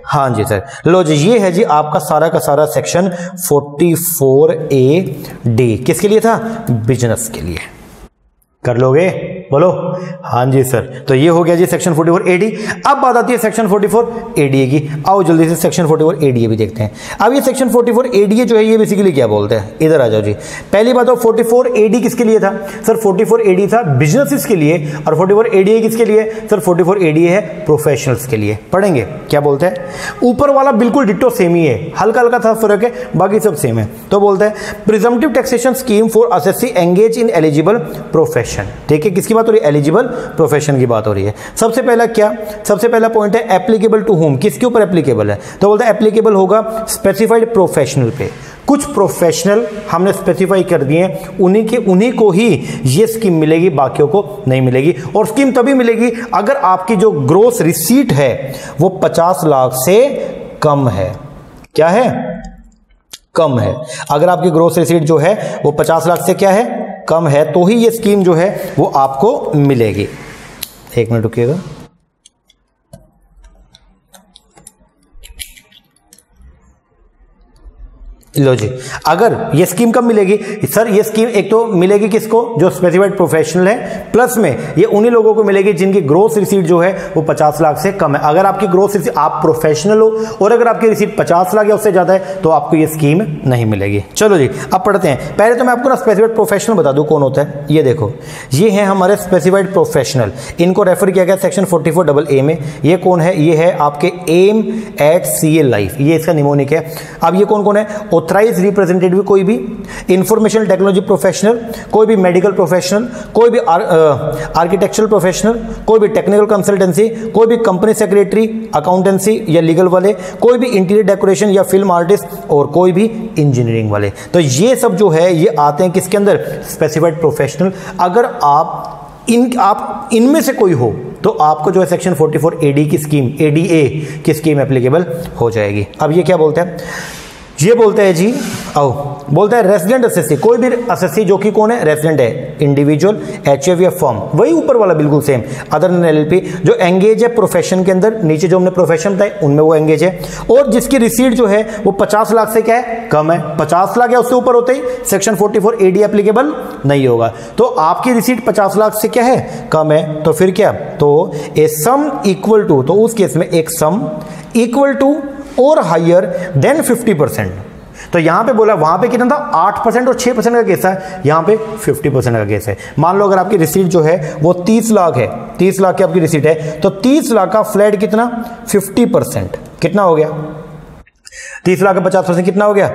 हाँ जी सर। लो जी ये है जी आपका सारा का सारा सेक्शन 44AD। किसके लिए था? बिजनेस के लिए। कर लोगे? बोलो हाँ जी सर। तो ये हो गया जी सेक्शन 44AD। अब बात आती है सेक्शन 44ADA की। आओ जल्दी से सेक्शन 44ADA भी देखते हैं। अब ये सेक्शन 44ADA जो है ये बेसिकली क्या बोलते हैं? इधर आ जाओ जी। पहली बात तो 44AD किसके लिए था? सर 44AD था बिजनेसेस के लिए, और 44ADA किसके लिए? सर 44ADA है प्रोफेशनल्स के लिए। पढ़ेंगे क्या बोलते हैं? ऊपर वाला बिल्कुल डिट्टो सेम ही है, हल्का हल्का था फर्क है, बाकी सब सेम है। तो बोलते हैं presumptive taxation scheme for assessee engage in eligible profession. ठीक है, किसकी बात हो रही है? एलिजिबल प्रोफेशन की बात हो रही है। सबसे पहला क्या? सबसे पहला पॉइंट है एप्लीकेबल टू होम। किसके ऊपर एप्लीकेबल है? तो बोलते हैं एप्लीकेबल होगा स्पेसिफाइड प्रोफेशनल पे। कुछ प्रोफेशनल हमने स्पेसिफाई कर दिए, उन्हीं को ही ये स्कीम मिलेगी, बाकियों को नहीं मिलेगी। और स्कीम तभी मिलेगी अगर आपकी जो ग्रोस रिसीट है वो 50 लाख से कम है। क्या है? कम है। अगर आपकी ग्रोस रिसीट जो है वो 50 लाख से क्या है? कम है, तो ही ये स्कीम जो है वो आपको मिलेगी। 1 मिनट रुकिएगा। लो जी, अगर ये स्कीम कब मिलेगी? सर ये स्कीम एक तो मिलेगी किसको? जो स्पेसिफाइड प्रोफेशनल है, प्लस में ये उन्हीं लोगों को मिलेगी जिनकी ग्रोस रिसीट जो है वो 50 लाख से कम है। अगर आपकी ग्रोस रिसीट, आप प्रोफेशनल हो और अगर आपकी रिसीट 50 लाख या उससे ज्यादा है तो आपको ये स्कीम नहीं मिलेगी। चलो जी अब पढ़ते हैं। पहले तो मैं आपको ना स्पेसिफाइड प्रोफेशनल बता दूं कौन होता है। ये देखो, ये है हमारे स्पेसिफाइड प्रोफेशनल। इनको रेफर किया गया सेक्शन 44AA में। ये कौन है? ये है आपके एम एट CA लाइफ, ये इसका निमोनिक है। अब ये कौन कौन है? ऑथराइज रिप्रेजेंटेटिव कोई भी, इंफॉर्मेशन टेक्नोलॉजी प्रोफेशनल कोई भी, मेडिकल प्रोफेशनल कोई भी, आर्किटेक्चरल प्रोफेशनल कोई भी, टेक्निकल कंसल्टेंसी कोई भी, कंपनी सेक्रेटरी, अकाउंटेंसी या लीगल वाले कोई भी, इंटीरियर डेकोरेशन या फिल्म आर्टिस्ट, और कोई भी इंजीनियरिंग वाले। तो ये सब जो है ये आते हैं किसके अंदर? Specified professional. अगर आप इनमें से कोई हो तो आपको जो है सेक्शन 44AD की स्कीम, ADA की स्कीम एप्लीकेबल हो जाएगी। अब ये क्या बोलते हैं? ये बोलते हैं जी, आओ बोलता है रेसिडेंट असेसी, कोई भी असेसी जो कि कौन है, रेसिडेंट है, इंडिविजुअल, एचएफ या फर्म, वही ऊपर वाला बिल्कुल सेम, अदर देन एलएलपी, जो एंगेज है प्रोफेशन के अंदर, नीचे जो हमने प्रोफेशन बताए उनमें वो एंगेज है, और जिसकी रिसीट जो है वो 50 लाख से क्या है, कम है, 50 लाख या उससे ऊपर होते ही सेक्शन 44 एडी एप्लीकेबल नहीं होगा। तो आपकी रिसीट 50 लाख से क्या है, कम है, तो फिर क्या, तो ए सम इक्वल टू, तो उस केस में एक सम इक्वल टू और हायर देन 50%। तो यहां पे बोला, वहां पे कितना था, 8% और 6% का केस है, यहां पे 50% का केस है। मान लो अगर आपकी रिसीट जो है वो 30 लाख है, 30 लाख की आपकी रिसीट है, तो 30 लाख का फ्लैट कितना, 50% कितना हो गया, 30 लाख का 50% कितना हो गया,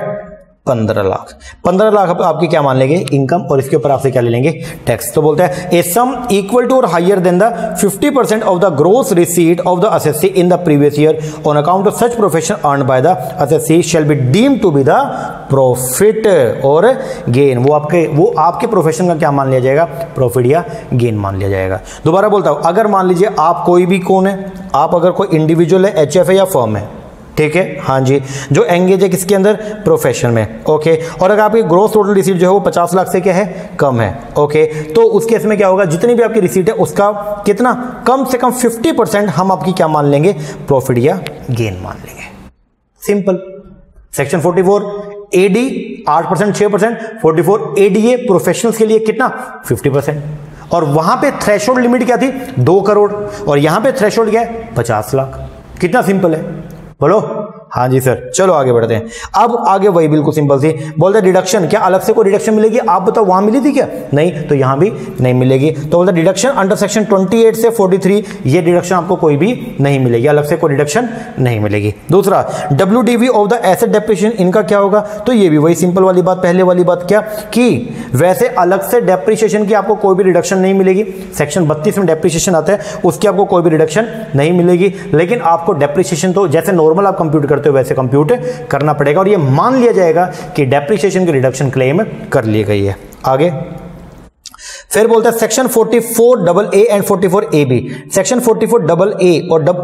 15 लाख। 15 लाख आपकी क्या मान लेंगे, इनकम, और इसके ऊपर आपसे क्या ले लेंगे, टैक्स। तो बोलते हैं ए सम इक्वल टू और higher than the 50% of the gross receipt of the assessee in the previous year on account of such profession earned by the assessee shall be deemed to be the profit और gain. वो आपके profession का क्या मान लिया जाएगा, profit या gain मान लिया जाएगा। दोबारा बोलता हूं, अगर मान लीजिए आप कोई भी कौन है, आप अगर कोई इंडिविजुअल है, एचएफ है या फर्म है, ठीक है, हाँ जी, जो एंगेज है किसके अंदर, प्रोफेशन में, ओके, और अगर आपकी ग्रोस टोटल रिसीट जो है वो 50 लाख से क्या है, कम है, ओके, तो उस केस में क्या होगा, जितनी भी आपकी रिसीट है उसका कितना, कम से कम 50% हम आपकी क्या मान लेंगे, प्रॉफिट या गेन मान लेंगे। Simple. Section 44 AD 8%, 6%, 44 ADA professionals के लिए कितना, 50%, और वहां पे थ्रेशोल्ड लिमिट क्या थी, 2 करोड़, और यहां पे थ्रेशोल्ड क्या है, 50 लाख। कितना सिंपल है, बोलो, हाँ जी सर। चलो आगे बढ़ते हैं। अब आगे वही बिल्कुल सिंपल सी, बोलते डिडक्शन, क्या अलग से कोई डिडक्शन मिलेगी, आप बताओ, वहां मिली थी क्या, नहीं, तो यहां भी नहीं मिलेगी। तो बोलते डिडक्शन अंडर सेक्शन 28 से 43, ये डिडक्शन आपको कोई भी नहीं मिलेगी, अलग से कोई डिडक्शन नहीं मिलेगी। दूसरा, WDV of the asset depreciation, इनका क्या होगा, तो ये भी वही सिंपल वाली बात, पहले वाली बात, क्या कि वैसे अलग से डेप्रिसिएशन की आपको कोई भी रिडक्शन नहीं मिलेगी। सेक्शन 32 में डेप्रिसिएशन आता है, उसकी आपको कोई भी रिडक्शन नहीं मिलेगी, लेकिन आपको डेप्रिसिएशन तो जैसे नॉर्मल आप कंप्यूट करते हो वैसे कंप्यूट करना पड़ेगा, और ये मान लिया जाएगा कि डेप्रिसिएशन की रिडक्शन क्लेम कर ली गई है। आगे फिर बोलता है section 44AA and 44AB। Section 44AA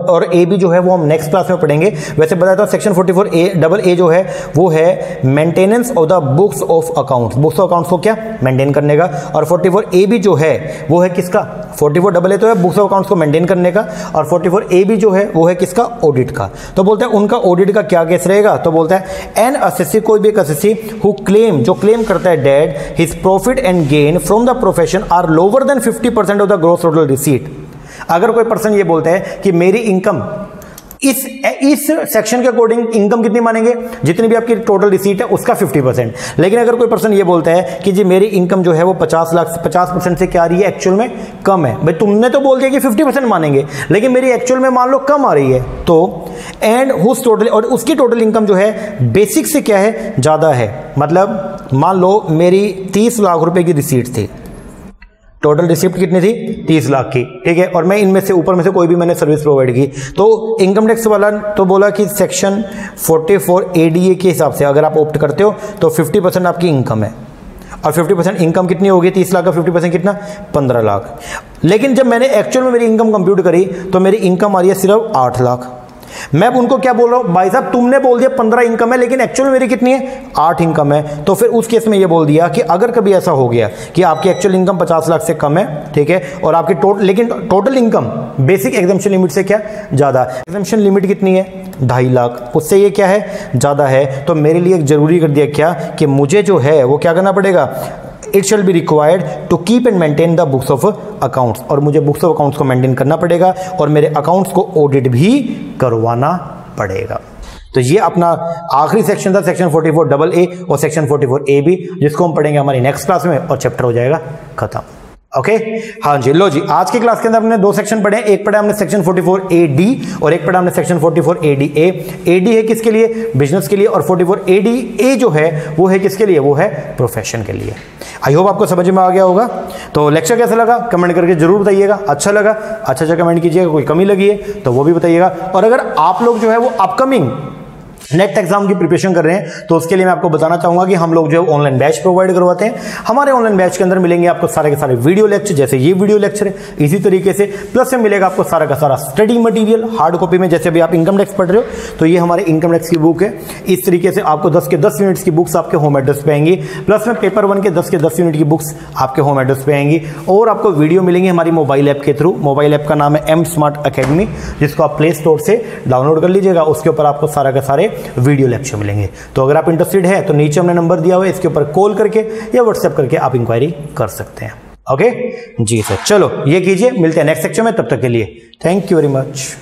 और AB जो है वो हम नेक्स्ट क्लास में पढ़ेंगे। वैसे बताता हूं, सेक्शन 44AA जो है वो है maintenance of the books of accounts, books of accounts को क्या मेंटेन करने का, और 44AB जो है वो है किसका, 44AA तो है बुक्स ऑफ अकाउंट्स को मेंटेन करने का, और 44AB जो है वो है किसका, ऑडिट का। तो बोलते हैं उनका ऑडिट का क्या केस रहेगा, तो बोलता है एन असेसी, कोई भी एक असेसी हु क्लेम, जो क्लेम करता है that his profit and gain from the profession are lower than 50% of the gross total receipt. अगर कोई पर्सन ये बोलता है कि मेरी इनकम इस सेक्शन के अकॉर्डिंग इनकम कितनी मानेंगे, जितनी भी आपकी टोटल रिसीट है उसका 50%, लेकिन अगर कोई पर्सन ये बोलता है कि जी मेरी इनकम जो है वो 50% से क्या आ रही है, एक्चुअल में कम है, भाई तुमने तो बोल दिया कि 50% मानेंगे, लेकिन मेरी एक्चुअल में मान लो कम आ रही है, तो एंड हुज टोटल, और उसकी टोटल इनकम जो है बेसिक से क्या है, ज्यादा है, मतलब मान लो मेरी 30 लाख रुपए की रिसीट थी, टोटल रिसिप्ट कितनी थी, 30 लाख की, ठीक है, और मैं इनमें से ऊपर में से कोई भी मैंने सर्विस प्रोवाइड की, तो इनकम टैक्स वाला तो बोला कि सेक्शन 44 ADA के हिसाब से अगर आप ऑप्ट करते हो तो 50% आपकी इनकम है, और 50% इनकम कितनी होगी, 30 लाख का 50% कितना, 15 लाख। लेकिन जब मैंने एक्चुअल में मेरी इनकम कंप्यूट करी तो मेरी इनकम आ रही है सिर्फ 8 लाख। मैं अब उनको क्या बोल रहा हूं, भाई साहब तुमने बोल दिया 15 इनकम है, लेकिन एक्चुअल मेरी कितनी है, 8 इनकम है। तो फिर उस केस में ये बोल दिया कि अगर कभी ऐसा हो गया कि आपकी एक्चुअल इनकम 50 लाख से कम है, ठीक है, और आपकी लेकिन total income basic exemption limit से क्या ज्यादा, एग्जम्पशन लिमिट कितनी है, 2.5 लाख, उससे ये क्या है, ज्यादा है, तो मेरे लिए जरूरी कर दिया क्या कि मुझे जो है वो क्या करना पड़ेगा, it shall be required to keep and maintain the books of accounts, और मुझे बुक्स ऑफ अकाउंट्स को मेंटेन करना पड़ेगा, और मेरे अकाउंट्स को ऑडिट भी करवाना पड़ेगा। तो ये अपना आखिरी सेक्शन था, सेक्शन 44AA और सेक्शन 44AB, जिसको हम पढ़ेंगे हमारी नेक्स्ट क्लास में, और चैप्टर हो जाएगा खत्म। ओके, हाँ जी, लो जी, आज की क्लास के अंदर हमने 2 सेक्शन पढ़े, एक पढ़ा हमने सेक्शन 44AD और एक पढ़ा हमने सेक्शन 44ADA। AD है किसके लिए, बिजनेस के लिए, और 44ADA जो है वो है किसके लिए, वो है प्रोफेशन के लिए। आई होप आपको समझ में आ गया होगा। तो लेक्चर कैसा लगा कमेंट करके जरूर बताइएगा, अच्छा लगा अच्छा कमेंट कीजिएगा, कोई कमी लगी है तो वो भी बताइएगा, और अगर आप लोग जो है वो अपकमिंग नेट एग्जाम की प्रिपरेशन कर रहे हैं तो उसके लिए मैं आपको बताना चाहूंगा कि हम लोग जो है ऑनलाइन बैच प्रोवाइड करवाते हैं। हमारे ऑनलाइन बैच के अंदर मिलेंगे आपको सारे के सारे वीडियो लेक्चर, जैसे ये वीडियो लेक्चर है इसी तरीके से, प्लस में मिलेगा आपको सारा का सारा स्टडी मटेरियल हार्ड कॉपी में। जैसे अभी आप इनकम टैक्स पढ़ रहे हो तो ये हमारे इनकम टैक्स की बुक है, इस तरीके से आपको 10 के 10 यूनिट्स की बुक्स आपके होम एड्रेस पे आएंगी, प्लस में पेपर 1 के 10 के 10 यूनिट की बुक्स आपके होम एड्रेस पे आएंगी, और आपको वीडियो मिलेंगे हमारी मोबाइल ऐप के थ्रू। मोबाइल ऐप का नाम है एम स्मार्ट अकेडमी, जिसको आप प्ले स्टोर से डाउनलोड कर लीजिएगा। उसके ऊपर आपको सारा के सारे वीडियो लेक्चर मिलेंगे। तो अगर आप इंटरेस्टेड है तो नीचे हमने नंबर दिया हुआ है, इसके ऊपर कॉल करके या व्हाट्सएप करके आप इंक्वायरी कर सकते हैं। ओके जी सर, चलो ये कीजिए, मिलते हैं नेक्स्ट सेक्शन में, तब तक के लिए थैंक यू वेरी मच।